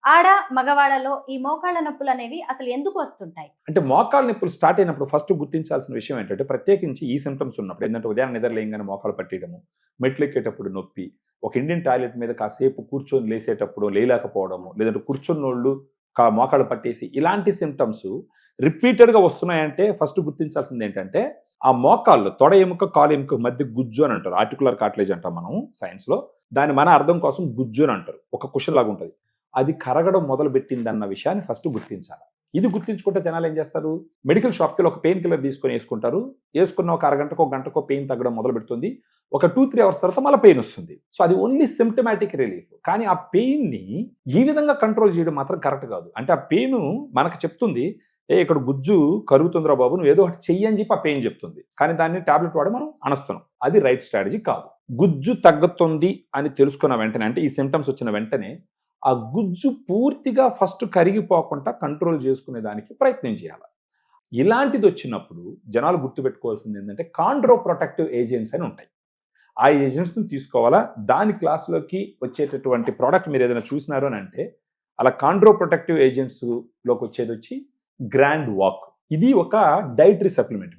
ఆడ, మగవాళ్ళలో ఈ మోకాళ్ళ నొప్పులనేవి అసలు ఎందుకు వస్తుంటాయి? అంటే మోకాళ్ళ నొప్పులు స్టార్ట్ అయినప్పుడు ఫస్ట్ గుర్తించాల్సిన విషయం ఏంటంటే, ప్రత్యేకించి ఈ సింప్టమ్స్ ఉన్నప్పుడు ఏంటంటే, ఉదయాన్నే నిద్ర లేయంగానే మోకాలు పట్టేయడము, మెట్లెక్కేటప్పుడు నొప్పి, ఒక ఇండియన్ టాయిలెట్ మీద కాసేపు కూర్చొని లేసేటప్పుడు లేయలేకపోవడము, లేదంటే కూర్చున్నోళ్ళు మోకాళ్ళు పట్టేసి ఇలాంటి సింప్టమ్స్ రిపీటెడ్‌గా వస్తున్నాయంటే ఫస్ట్ గుర్తించాల్సింది ఏంటంటే, ఆ మోకాళ్ళు తొడ ఎముక, కాలు ఎముక మధ్య గుజ్జు అని అంటారు. ఆర్టిక్యులర్ కార్టిలేజ్ అంటాం మనం సైన్స్‌లో. దాన్ని మన అర్థం కోసం గుజ్జు అని అంటారు. ఒక కుషన్ లాగా ఉంటది. అది కరగడం మొదలుపెట్టిందన్న విషయాన్ని ఫస్ట్ గుర్తించాలి. ఇది గుర్తించుకుంటే జనాలు ఏం చేస్తారు? మెడికల్ షాప్‌కెళ్ళి ఒక పెయిన్ కిల్లర్ తీసుకొని యేసుకుంటారు. యేసుకున్న ఒక అరగంటకో, గంటకో పెయిన్ తగ్గడం మొదలుపెడుతుంది. ఒక 2, 3 అవర్స్ తర్వాత మళ్ళా పెయిన్ వస్తుంది. సో అది ఓన్లీ సింప్టమాటిక్ రిలీఫ్. కానీ ఆ పెయిన్‌ని ఈ విధంగా కంట్రోల్ చేయడం మాత్రం కరెక్ట్ కాదు. అంటే ఆ పెయిన్ మనకు చెప్తుంది, ఇక్కడ గుజ్జు కరుగుతుందిరా బాబు, నువ్వు ఏదో ఒకటి చెయ్యి అని చెప్పి ఆ పెయిన్ చెప్తుంది. కానీ దాన్ని టాబ్లెట్ వాడి మనం అణస్తున్నాం. అది రైట్ స్ట్రాటజీ కాదు. గుజ్జు తగ్గుతుంది అని తెలుసుకున్న వెంటనే, అంటే ఈ సింప్టమ్స్ వచ్చిన వెంటనే ఆ గుజ్జు పూర్తిగా ఫస్ట్ కరిగిపోకుండా కంట్రోల్ చేసుకునే దానికి ప్రయత్నం చేయాలి. ఇలాంటిది వచ్చినప్పుడు జనాలు గుర్తుపెట్టుకోవాల్సింది ఏంటంటే, కాండ్రో ప్రొటెక్టివ్ ఏజెంట్స్ అని ఉంటాయి. ఆ ఏజెంట్స్‌ని తీసుకోవాలా. దాని క్లాస్‌లోకి వచ్చేటటువంటి ప్రోడక్ట్ మీరు ఏదైనా చూసినారు అని అంటే, అలా కాండ్రో ప్రొటెక్టివ్ ఏజెంట్స్‌లోకి వచ్చేదొచ్చి గ్రాండ్ వాక్. ఇది ఒక డైటరీ సప్లిమెంట్.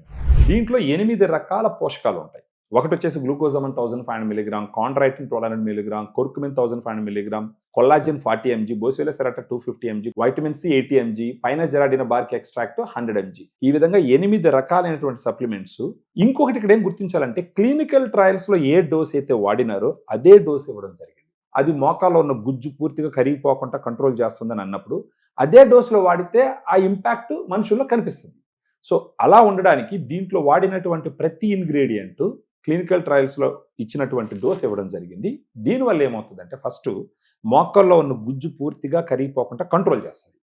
దీంట్లో 8 రకాల పోషకాలు ఉంటాయి. ఒకటొచ్చేసి glucosamine 1500 milligram, chondroitin 1200 milligram, curcumin 1500 milligram, collagen 40 MG, bacillus 250 MG, vitamin C 80 MG, పైనజెరాడిన బార్క్ ఎక్స్ట్రాక్ట్ 100 ఎంజీ. ఈ విధంగా 8 రకాలైనటువంటి సప్లిమెంట్స్. ఇంకొకటి ఇక్కడ ఏం గుర్తించాలంటే, క్లినికల్ ట్రయల్స్ లో ఏ డోస్ అయితే వాడినారో అదే డోస్ ఇవ్వడం జరిగింది. అది మోకాల్లో ఉన్న గుజ్జు పూర్తిగా కరిగిపోకుండా కంట్రోల్ చేస్తుందని అన్నప్పుడు అదే డోసులో వాడితే ఆ ఇంపాక్ట్ మనుషుల్లో కనిపిస్తుంది. సో అలా ఉండడానికి దీంట్లో వాడినటువంటి ప్రతి ఇంగ్రీడియంట్ క్లినికల్ ట్రయల్స్లో ఇచ్చినటువంటి డోస్ ఇవ్వడం జరిగింది. దీనివల్ల ఏమవుతుందంటే, ఫస్ట్ మోకాల్లో ఉన్న గుజ్జు పూర్తిగా కరిగిపోకుండా కంట్రోల్ చేస్తుంది.